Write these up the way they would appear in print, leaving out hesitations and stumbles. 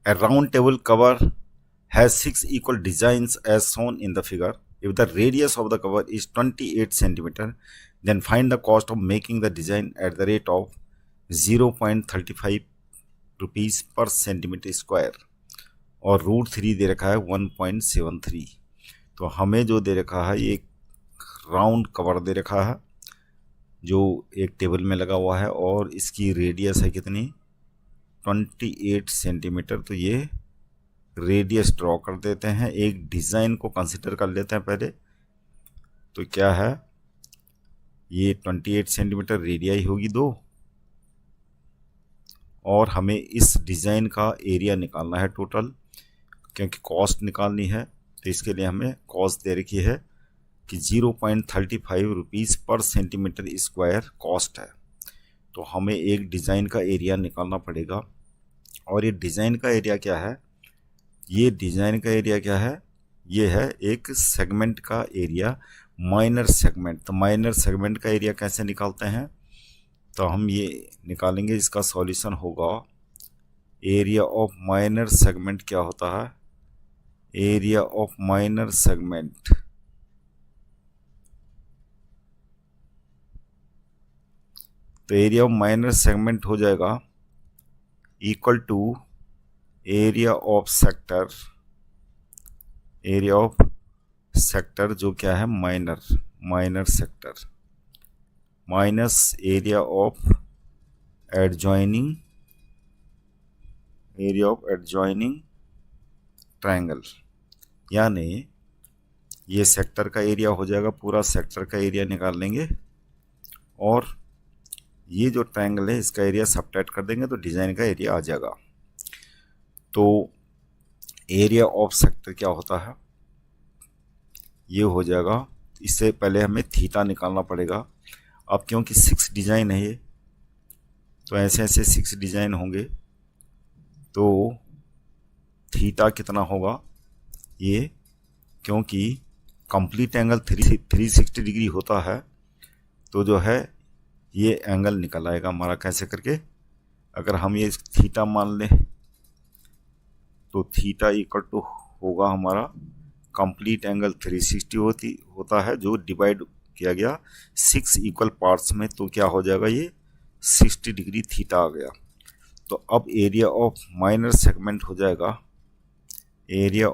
A round table cover has 6 equal designs as shown in the figure. If the radius of the cover is 28 cm, then find the cost of making the design at the rate of 0.35 rupees पर centimetre square और √3 दे रखा है 1.73। तो हमें जो दे रखा है ये राउंड कवर दे रखा है जो एक टेबल में लगा हुआ है और इसकी रेडियस है कितनी 28 सेंटीमीटर। तो ये रेडियस ड्रॉ कर देते हैं, एक डिज़ाइन को कंसिडर कर लेते हैं पहले। तो क्या है ये 28 सेंटीमीटर रेडियाई होगी 2 और हमें इस डिज़ाइन का एरिया निकालना है टोटल, क्योंकि कॉस्ट निकालनी है। तो इसके लिए हमें कॉस्ट दे रखी है कि 0.35 रुपीज़ पर सेंटीमीटर स्क्वायर कॉस्ट है। तो हमें एक डिज़ाइन का एरिया निकालना पड़ेगा और ये डिज़ाइन का एरिया क्या है, ये डिज़ाइन का एरिया क्या है, ये है एक सेगमेंट का एरिया माइनर सेगमेंट। तो माइनर सेगमेंट का एरिया कैसे निकालते हैं, तो हम ये निकालेंगे, इसका सॉल्यूशन होगा एरिया ऑफ माइनर सेगमेंट। क्या होता है एरिया ऑफ माइनर सेगमेंट, तो एरिया ऑफ माइनर सेगमेंट हो जाएगा equal to area of sector, area of sector जो क्या है minor sector minus area of adjoining triangle. यानी ये सेक्टर का एरिया हो जाएगा, पूरा सेक्टर का एरिया निकाल लेंगे और ये जो ट्रायंगल है इसका एरिया सबट्रैक्ट कर देंगे तो डिज़ाइन का एरिया आ जाएगा। तो एरिया ऑफ सेक्टर क्या होता है, ये हो जाएगा, इससे पहले हमें थीटा निकालना पड़ेगा। अब क्योंकि 6 डिज़ाइन है ये, तो ऐसे ऐसे 6 डिज़ाइन होंगे तो थीटा कितना होगा ये, क्योंकि कंप्लीट एंगल 360 डिग्री होता है तो जो है ये एंगल निकल आएगा हमारा कैसे करके। अगर हम ये थीटा मान लें तो थीटा इक्वल टू होगा हमारा कंप्लीट एंगल 360 होता है जो डिवाइड किया गया 6 इक्वल पार्ट्स में, तो क्या हो जाएगा ये 60 डिग्री थीटा आ गया। तो अब एरिया ऑफ माइनर सेगमेंट हो जाएगा एरिया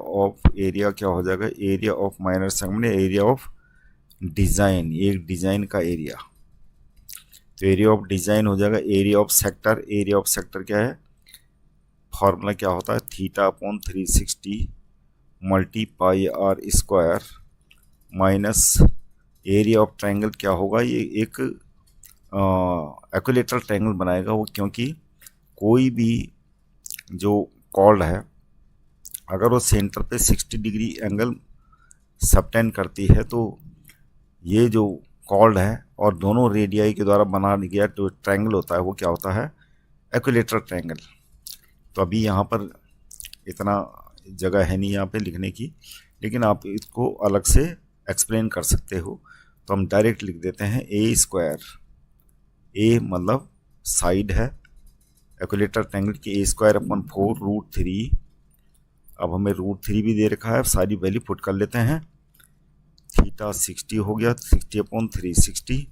क्या हो जाएगा, area of minor segment area of design, एक डिज़ाइन का एरिया। तो एरिया ऑफ डिज़ाइन हो जाएगा एरिया ऑफ सेक्टर क्या है, फॉर्मूला क्या होता है theta upon 360 multiply R square minus area of triangle क्या होगा, ये एक इक्विलैटरल ट्रायंगल बनाएगा वो, क्योंकि कोई भी जो कॉर्ड है अगर वो सेंटर पे 60 डिग्री एंगल सबटेंड करती है तो ये जो कॉर्ड है और दोनों रेडियाई के द्वारा बना गया जो ट्रायंगल होता है वो क्या होता है इक्विलैटरल ट्रायंगल। तो अभी यहाँ पर इतना जगह है नहीं यहाँ पे लिखने की, लेकिन आप इसको अलग से एक्सप्लेन कर सकते हो। तो हम डायरेक्ट लिख देते हैं ए स्क्वायर, ए मतलब साइड है इक्विलैटरल ट्रायंगल की, ए स्क्वायर अपॉन 4 √3। अब हमें √3 भी दे रखा है, सारी वैल्यू पुट कर लेते हैं। थीटा 60 हो गया, 60 अपॉन 360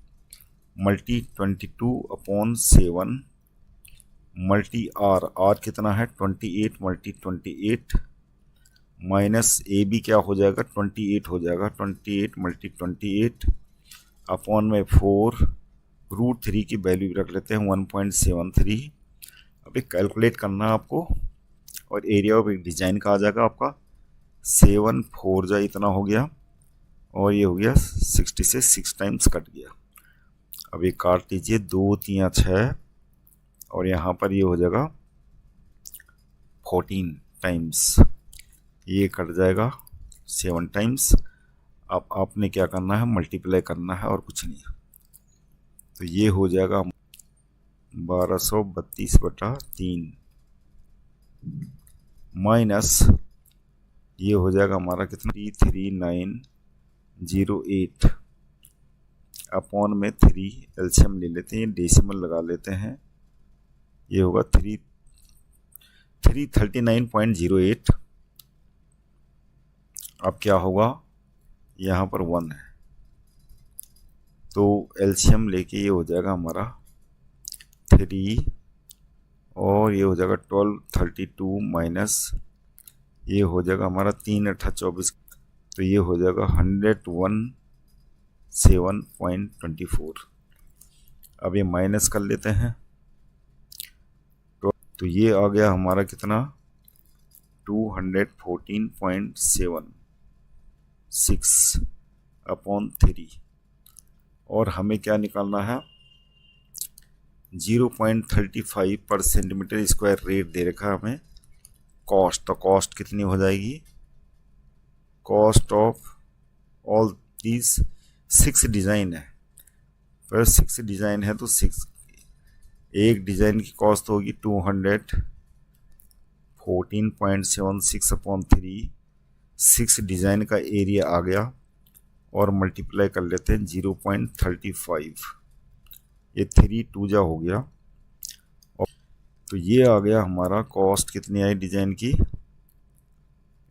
मल्टी 22/7 मल्टी आर कितना है 28 मल्टी 28 माइनस ए बी क्या हो जाएगा 28 हो जाएगा, 28 मल्टी 28 अपॉन में 4 √3 की वैल्यू भी रख लेते हैं 1.73। अब एक कैलकुलेट करना है आपको और एरिया ऑफ एक डिज़ाइन का आ जाएगा आपका 7 4 जा इतना हो गया और ये हो गया 60 से 6 टाइम्स कट गया। अब ये काट लीजिए 2 3 6 और यहाँ पर ये हो जाएगा 14 टाइम्स, ये कट जाएगा 7 टाइम्स। अब आपने क्या करना है मल्टीप्लाई करना है और कुछ नहीं। तो ये हो जाएगा 1232/3 माइनस ये हो जाएगा हमारा कितना 33908 अपॉन में 3 एलसीएम ले लेते हैं, डेसिमल लगा लेते हैं, ये होगा 339.08। अब क्या होगा, यहाँ पर 1 है तो एलसीएम लेके ये हो जाएगा हमारा 3 और ये हो जाएगा 1232 माइनस ये हो जाएगा हमारा 3 × 8 = 24, तो ये हो जाएगा 117.24। अब ये माइनस कर लेते हैं तो ये आ गया हमारा कितना 214.76/3 और हमें क्या निकालना है 0.35 पर सेंटीमीटर स्क्वायर रेट दे रखा है हमें कॉस्ट। तो कॉस्ट कितनी हो जाएगी, cost of all these 6 design है, पर 6 डिज़ाइन है तो 6 एक डिज़ाइन की कॉस्ट होगी 214.76/3। 6 डिज़ाइन का एरिया आ गया और मल्टीप्लाई कर लेते हैं 0.35, ये 3 2 जा हो गया और तो ये आ गया हमारा कॉस्ट कितनी आई डिज़ाइन की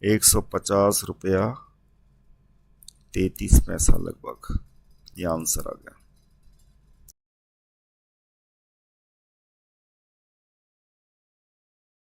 150 रुपया 33 पैसा लगभग, ये आंसर आ गया।